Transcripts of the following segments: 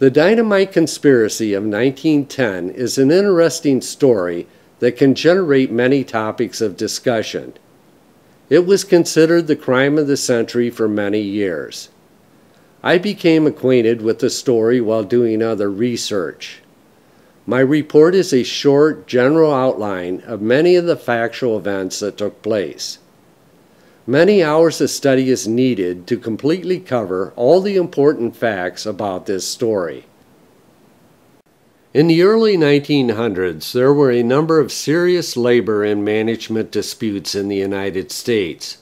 The dynamite conspiracy of 1910 is an interesting story that can generate many topics of discussion. It was considered the crime of the century for many years. I became acquainted with the story while doing other research. My report is a short, general outline of many of the factual events that took place. Many hours of study is needed to completely cover all the important facts about this story. In the early 1900s, there were a number of serious labor and management disputes in the United States.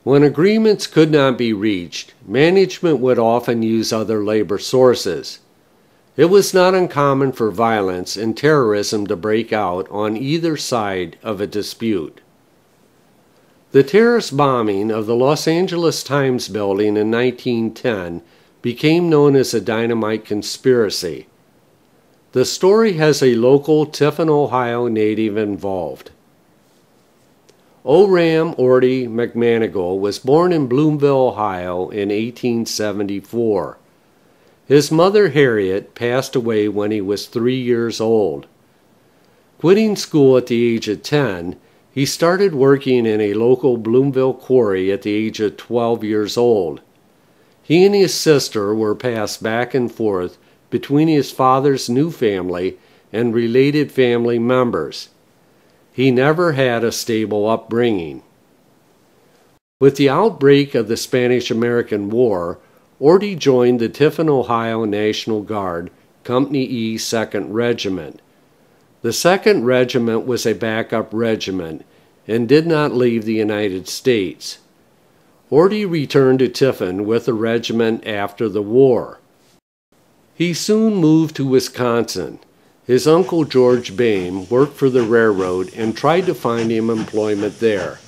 When agreements could not be reached, management would often use other labor sources. It was not uncommon for violence and terrorism to break out on either side of a dispute. The terrorist bombing of the Los Angeles Times building in 1910 became known as the Dynamite Conspiracy. The story has a local Tiffin, Ohio native involved. Oram Orty McManigal was born in Bloomville, Ohio in 1874. His mother, Harriet, passed away when he was 3 years old. Quitting school at the age of 10, he started working in a local Bloomville quarry at the age of 12 years old. He and his sister were passed back and forth between his father's new family and related family members. He never had a stable upbringing. With the outbreak of the Spanish-American War, Orty joined the Tiffin, Ohio National Guard, Company E, 2nd Regiment. The 2nd Regiment was a backup regiment and did not leave the United States. Orty returned to Tiffin with the regiment after the war. He soon moved to Wisconsin. His uncle George Boehm worked for the railroad and tried to find him employment there.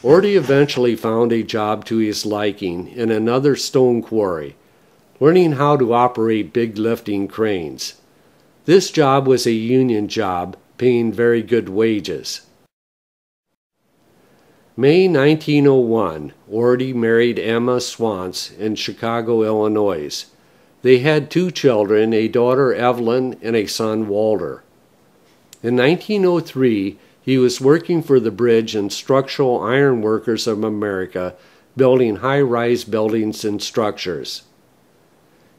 Orty eventually found a job to his liking in another stone quarry, learning how to operate big lifting cranes. This job was a union job, paying very good wages. May 1901, Orty married Emma Swantz in Chicago, Illinois. They had 2 children, a daughter Evelyn and a son Walter. In 1903, he was working for the Bridge and Structural Iron Workers of America, building high-rise buildings and structures.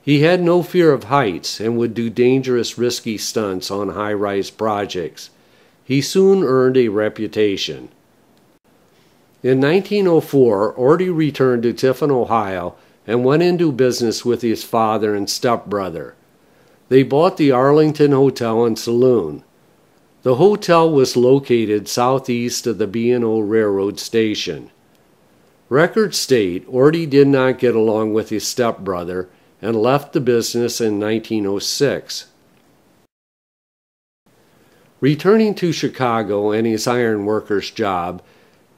He had no fear of heights and would do dangerous, risky stunts on high-rise projects. He soon earned a reputation. In 1904, Orty returned to Tiffin, Ohio, and went into business with his father and stepbrother. They bought the Arlington Hotel and Saloon. The hotel was located southeast of the B&O Railroad Station. Records state Orty did not get along with his stepbrother and left the business in 1906. Returning to Chicago and his ironworker's job,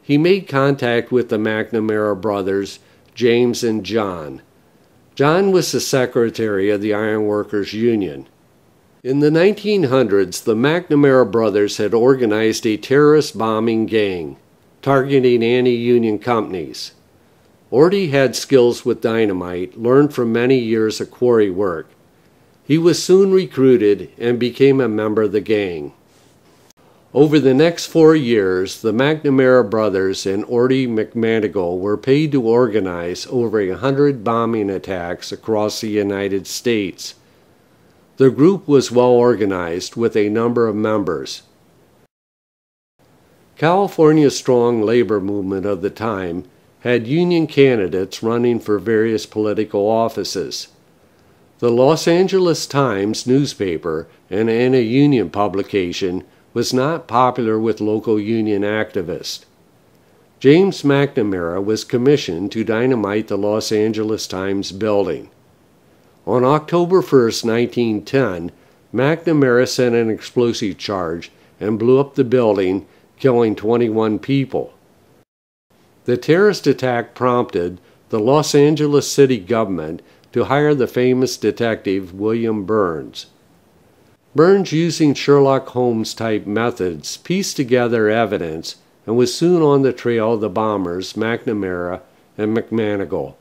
he made contact with the McNamara brothers, James and John. John was the secretary of the Ironworkers Union. In the 1900s, the McNamara brothers had organized a terrorist bombing gang, targeting anti-union companies. Orty had skills with dynamite, learned from many years of quarry work. He was soon recruited and became a member of the gang. Over the next 4 years, the McNamara brothers and Orty McManigal were paid to organize over 100 bombing attacks across the United States. The group was well organized with a number of members. California's strong labor movement of the time had union candidates running for various political offices. The Los Angeles Times newspaper, and a union publication, was not popular with local union activists. James McNamara was commissioned to dynamite the Los Angeles Times building. On October 1, 1910, McNamara sent an explosive charge and blew up the building, killing 21 people. The terrorist attack prompted the Los Angeles city government to hire the famous detective William Burns. Burns, using Sherlock Holmes-type methods, pieced together evidence and was soon on the trail of the bombers McNamara and McManigal.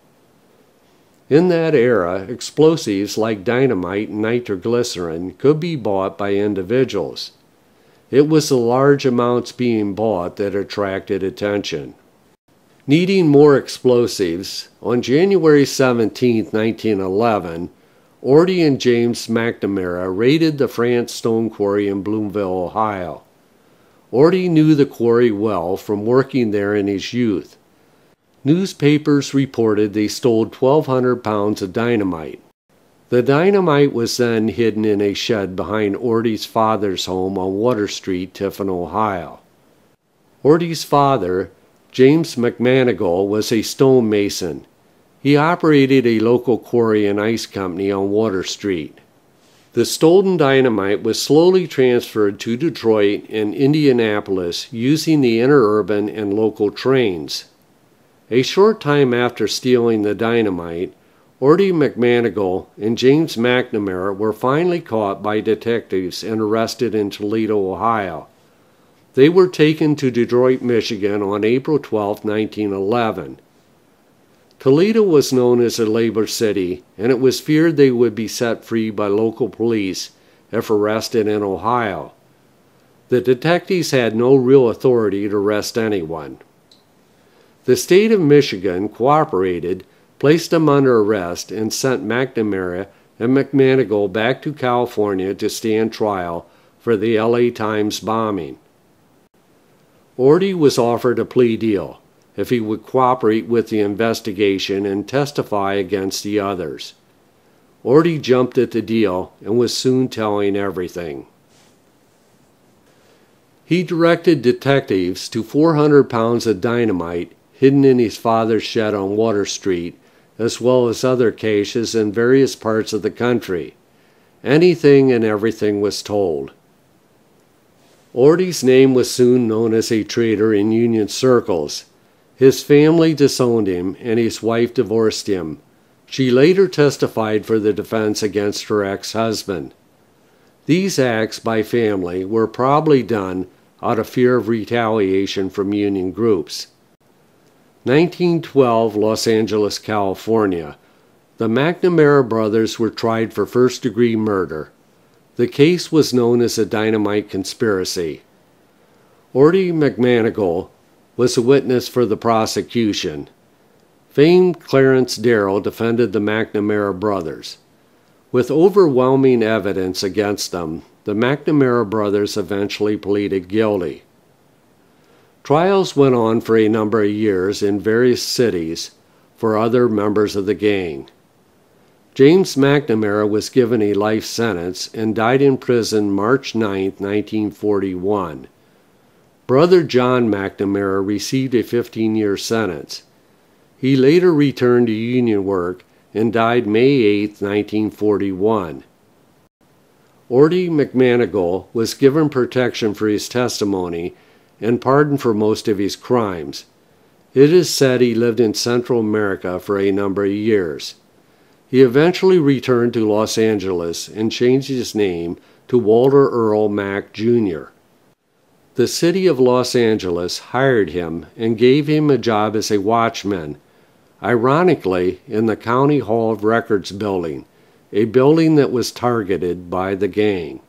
In that era, explosives like dynamite and nitroglycerin could be bought by individuals. It was the large amounts being bought that attracted attention. Needing more explosives, on January 17, 1911, Ordie and James McNamara raided the France Stone Quarry in Bloomville, Ohio. Ordie knew the quarry well from working there in his youth. Newspapers reported they stole 1,200 pounds of dynamite. The dynamite was then hidden in a shed behind Ordie's father's home on Water Street, Tiffin, Ohio. Ordie's father, James McManigal, was a stonemason. He operated a local quarry and ice company on Water Street. The stolen dynamite was slowly transferred to Detroit and Indianapolis using the interurban and local trains. A short time after stealing the dynamite, Ordie McManigal and James McNamara were finally caught by detectives and arrested in Toledo, Ohio. They were taken to Detroit, Michigan on April 12, 1911. Toledo was known as a labor city, and it was feared they would be set free by local police if arrested in Ohio. The detectives had no real authority to arrest anyone. The state of Michigan cooperated, placed them under arrest, and sent McNamara and McManigal back to California to stand trial for the LA Times bombing. Ordie was offered a plea deal if he would cooperate with the investigation and testify against the others. Ordie jumped at the deal and was soon telling everything. He directed detectives to 400 pounds of dynamite hidden in his father's shed on Water Street, as well as other caches in various parts of the country. Anything and everything was told. Ordie's name was soon known as a traitor in Union circles. His family disowned him and his wife divorced him. She later testified for the defense against her ex-husband. These acts by family were probably done out of fear of retaliation from Union groups. 1912, Los Angeles, California. The McNamara brothers were tried for first-degree murder. The case was known as the Dynamite Conspiracy. Ordie McManigal was a witness for the prosecution. Famed Clarence Darrow defended the McNamara brothers. With overwhelming evidence against them, the McNamara brothers eventually pleaded guilty. Trials went on for a number of years in various cities for other members of the gang. James McNamara was given a life sentence and died in prison March 9, 1941. Brother John McNamara received a 15-year sentence. He later returned to Union work and died May 8, 1941. Ordie McManigal was given protection for his testimony and pardoned for most of his crimes. It is said he lived in Central America for a number of years. He eventually returned to Los Angeles and changed his name to Walter Earl Mack, Jr. The city of Los Angeles hired him and gave him a job as a watchman, ironically in the County Hall of Records building, a building that was targeted by the gang.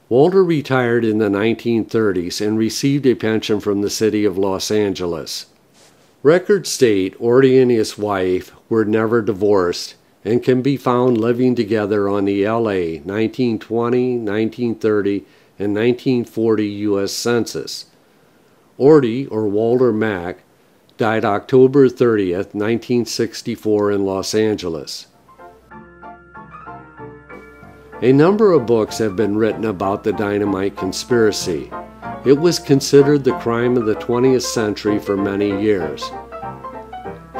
Walter retired in the 1930s and received a pension from the city of Los Angeles. Records state Ordie and his wife were never divorced and can be found living together on the LA 1920, 1930, and 1940 U.S. Census. Ordie, or Walter Mack, died October 30th, 1964 in Los Angeles. A number of books have been written about the dynamite conspiracy. It was considered the crime of the 20th century for many years.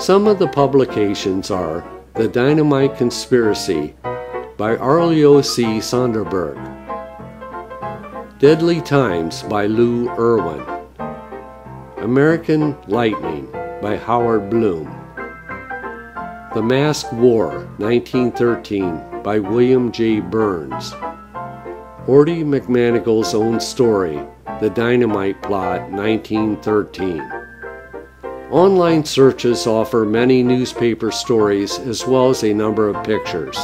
Some of the publications are The Dynamite Conspiracy by Arlo C. Sonderberg, Deadly Times by Lou Irwin, American Lightning by Howard Bloom, The Masked War, 1913 by William J. Burns, Ordie McManigal's Own Story, The Dynamite Plot, 1913. Online searches offer many newspaper stories as well as a number of pictures.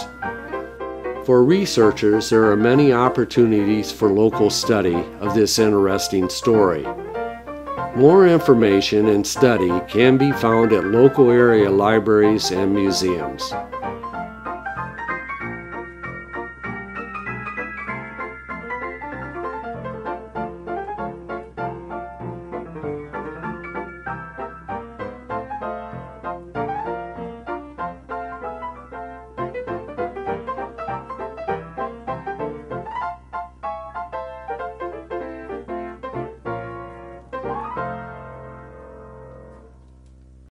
For researchers, there are many opportunities for local study of this interesting story. More information and study can be found at local area libraries and museums.